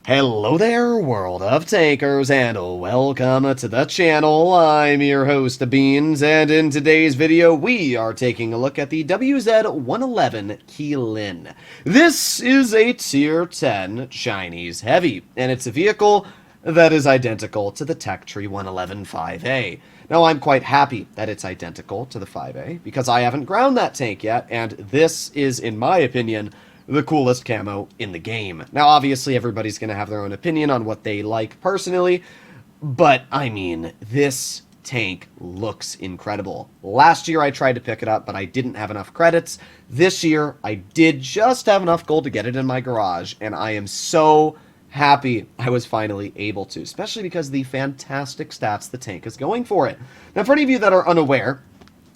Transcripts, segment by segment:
Hello there, world of tankers, and welcome to the channel. I'm your host, Beans, and in today's video, we are taking a look at the WZ-111 Qilin. This is a Tier 10 Chinese Heavy, and it's a vehicle that is identical to the Tech Tree 111-5A. Now, I'm quite happy that it's identical to the 5A, because I haven't ground that tank yet, and this is, in my opinion, the coolest camo in the game. Now, obviously, everybody's going to have their own opinion on what they like personally, but, I mean, this tank looks incredible. Last year, I tried to pick it up, but I didn't have enough credits. This year, I did just have enough gold to get it in my garage, and I am so happy I was finally able to, especially because of the fantastic stats the tank is going for it. Now, for any of you that are unaware,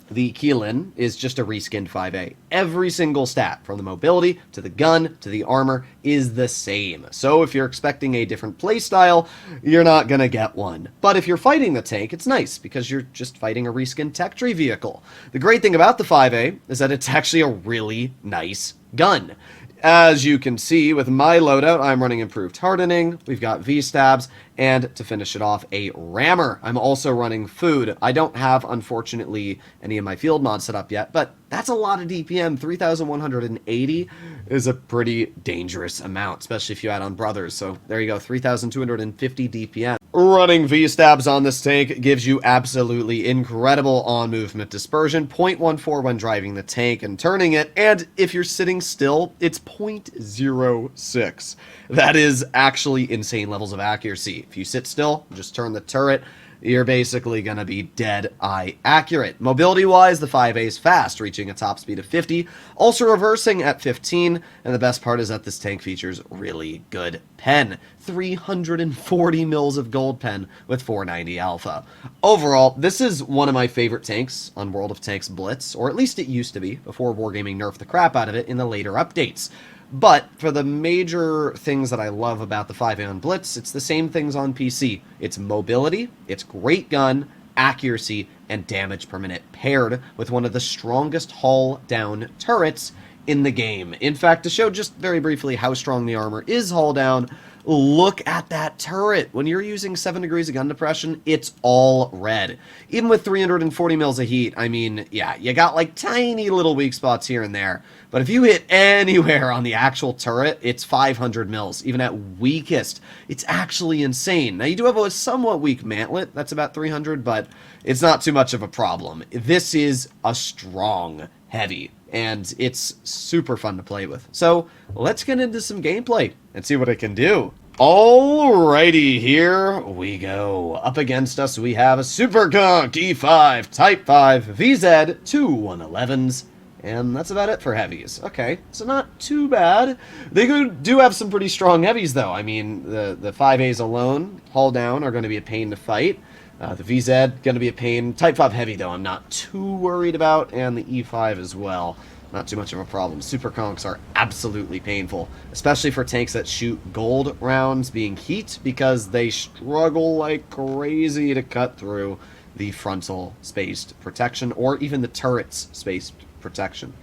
the Qilin is just a reskinned 5A. Every single stat, from the mobility, to the gun, to the armor, is the same. So if you're expecting a different playstyle, you're not gonna get one. But if you're fighting the tank, it's nice, because you're just fighting a reskinned Tech Tree vehicle. The great thing about the 5A is that it's actually a really nice gun. As you can see, with my loadout, I'm running improved hardening, we've got V-stabs, and to finish it off, a rammer. I'm also running food. I don't have, unfortunately, any of my field mods set up yet, but that's a lot of DPM. 3,180 is a pretty dangerous amount, especially if you add on brothers. So there you go, 3,250 DPM. Running V-stabs on this tank gives you absolutely incredible on-movement dispersion, 0.14 when driving the tank and turning it, and if you're sitting still, it's 0.06. That is actually insane levels of accuracy. If you sit still, just turn the turret, you're basically going to be dead-eye accurate. Mobility-wise, the 5A is fast, reaching a top speed of 50, also reversing at 15, and the best part is that this tank features really good pen. 340 mils of gold pen with 490 alpha. Overall, this is one of my favorite tanks on World of Tanks Blitz, or at least it used to be, before Wargaming nerfed the crap out of it in the later updates. But for the major things that I love about the 5A on Blitz, it's the same things on PC. It's mobility, it's great gun, accuracy, and damage per minute, paired with one of the strongest hull-down turrets in the game. In fact, to show just very briefly how strong the armor is hull-down, look at that turret. When you're using 7 degrees of gun depression, it's all red. Even with 340 mils of heat, I mean, yeah, you got like tiny little weak spots here and there. But if you hit anywhere on the actual turret, it's 500 mils. Even at weakest, it's actually insane. Now, you do have a somewhat weak mantlet. That's about 300, but it's not too much of a problem. This is a strong heavy, and it's super fun to play with. So let's get into some gameplay and see what it can do. Alrighty, here we go. Up against us, we have a Super Conk E5 Type 5 VZ-111s, and that's about it for heavies. Okay, so not too bad. They do have some pretty strong heavies, though. I mean, the 5As alone, hull down, are going to be a pain to fight. The VZ, going to be a pain. Type 5 heavy, though, I'm not too worried about, and the E5 as well. Not too much of a problem. Super Conks are absolutely painful, especially for tanks that shoot gold rounds being heat, because they struggle like crazy to cut through the frontal spaced protection, or even the turret's spaced protection.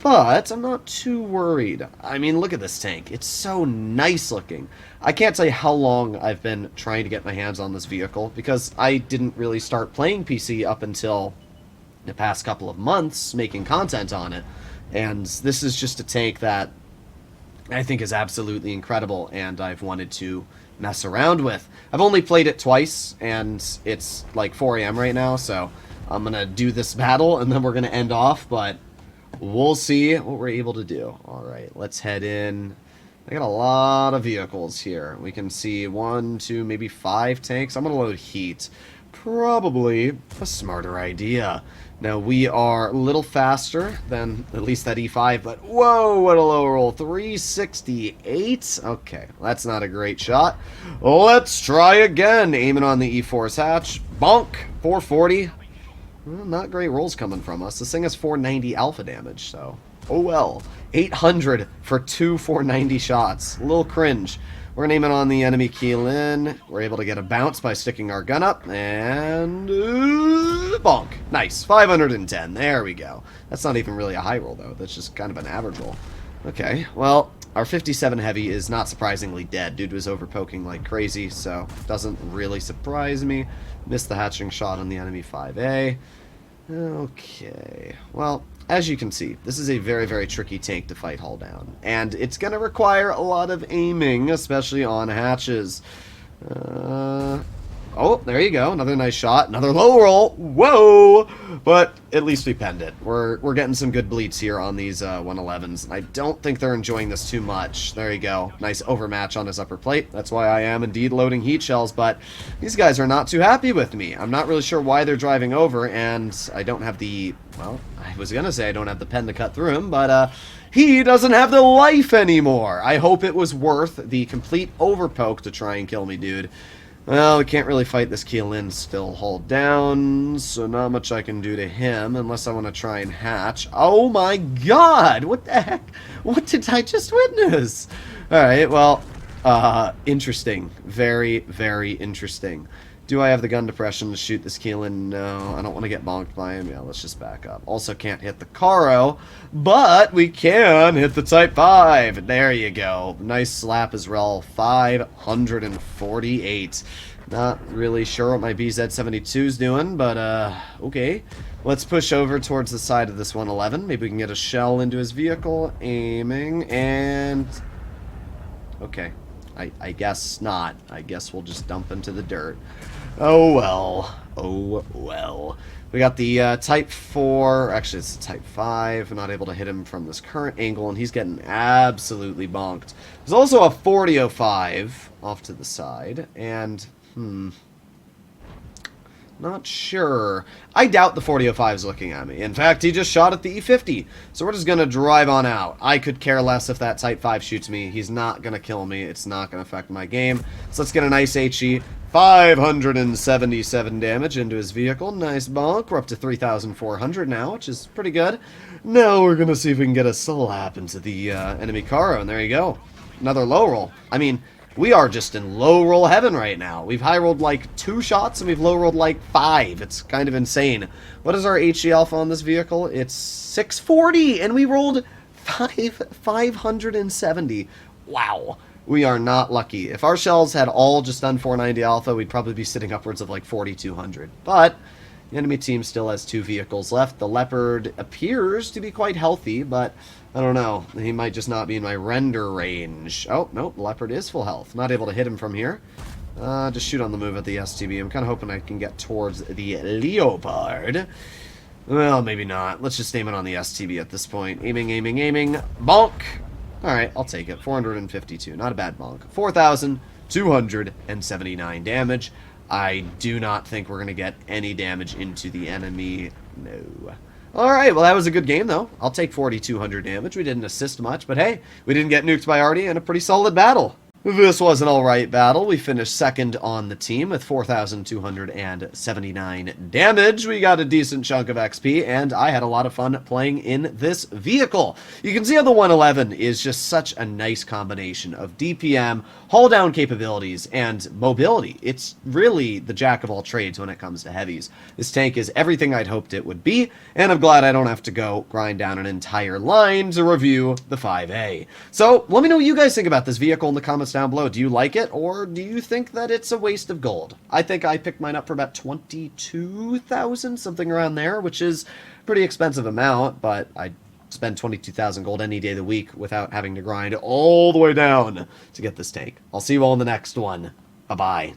But I'm not too worried. I mean, look at this tank. It's so nice looking. I can't tell you how long I've been trying to get my hands on this vehicle, because I didn't really start playing PC up until the past couple of months, making content on it. And this is just a tank that I think is absolutely incredible, and I've wanted to mess around with. I've only played it twice, and it's like 4 AM right now, so I'm going to do this battle, and then we're going to end off, but we'll see what we're able to do. Alright, let's head in. I got a lot of vehicles here. We can see 1, 2, maybe 5 tanks. I'm going to load heat. Probably a smarter idea. Now, we are a little faster than at least that E5, but whoa, what a low roll. 368? Okay, that's not a great shot. Let's try again. Aiming on the E4's hatch. Bonk. 440. Well, not great rolls coming from us. This thing has 490 alpha damage, so oh well. 800 for 2 490 shots. A little cringe. We're going to aim it on the enemy Qilin. We're able to get a bounce by sticking our gun up, and bonk. Nice. 510. There we go. That's not even really a high roll, though. That's just kind of an average roll. Okay, well, Our 57 heavy is not surprisingly dead. Dude was overpoking like crazy, so doesn't really surprise me. Missed the hatching shot on the enemy 5A. Okay, well, as you can see, this is a very, very tricky tank to fight hull down, and it's going to require a lot of aiming, especially on hatches. Oh, there you go. Another nice shot. Another low roll. Whoa! But at least we penned it. We're getting some good bleeds here on these 111s. I don't think they're enjoying this too much. There you go. Nice overmatch on his upper plate. That's why I am indeed loading heat shells, but these guys are not too happy with me. I'm not really sure why they're driving over, and I don't have the... Well, I was going to say I don't have the pen to cut through him, but he doesn't have the life anymore. I hope it was worth the complete overpoke to try and kill me, dude. Well, we can't really fight this Qilin still hull down, so not much I can do to him unless I want to try and hatch. Oh my god! What the heck? What did I just witness? Alright, well, interesting. Very, very interesting. Do I have the gun depression to shoot this Qilin? No, I don't want to get bonked by him. Yeah, let's just back up. Also can't hit the Caro, but we can hit the Type 5. There you go. Nice slap as well. 548. Not really sure what my WZ-111-5A is doing, but, okay. Let's push over towards the side of this 111. Maybe we can get a shell into his vehicle. Aiming, and... Okay. I guess not. I guess we'll just dump into the dirt. Oh well. Oh well. We got the Type 4, actually it's Type 5. I'm not able to hit him from this current angle, and he's getting absolutely bonked. There's also a 4005 off to the side, and, not sure. I doubt the 4005 is looking at me. In fact, he just shot at the E50. So we're just going to drive on out. I could care less if that Type 5 shoots me. He's not going to kill me. It's not going to affect my game. So let's get a nice HE. 577 damage into his vehicle. Nice bonk. We're up to 3,400 now, which is pretty good. Now we're going to see if we can get a slap into the enemy Caro. And there you go. Another low roll. I mean... We are just in low roll heaven right now. We've high rolled like 2 shots and we've low rolled like 5. It's kind of insane. What is our HE alpha on this vehicle? It's 640 and we rolled 570. Wow. We are not lucky. If our shells had all just done 490 alpha, we'd probably be sitting upwards of like 4,200. But the enemy team still has 2 vehicles left. The Leopard appears to be quite healthy, but I don't know. He might just not be in my render range. Oh, no, the Leopard is full health. Not able to hit him from here. Just shoot on the move at the STB. I'm kind of hoping I can get towards the Leopard. Well, maybe not. Let's just aim it on the STB at this point. Aiming, aiming, aiming. Bonk! Alright, I'll take it. 452. Not a bad bonk. 4,279 damage. I do not think we're going to get any damage into the enemy. No. Alright, well that was a good game though. I'll take 4,200 damage. We didn't assist much, but hey, we didn't get nuked by Artie in a pretty solid battle. This was an alright battle. We finished second on the team with 4,279 damage. We got a decent chunk of XP, and I had a lot of fun playing in this vehicle. You can see how the 111 is just such a nice combination of DPM, hull down capabilities, and mobility. It's really the jack of all trades when it comes to heavies. This tank is everything I'd hoped it would be, and I'm glad I don't have to go grind down an entire line to review the 5A. So, let me know what you guys think about this vehicle in the comments down below. Do you like it, or do you think that it's a waste of gold? I think I picked mine up for about 22,000, something around there, which is a pretty expensive amount, but I'd spend 22,000 gold any day of the week without having to grind all the way down to get this tank. I'll see you all in the next one. Bye-bye.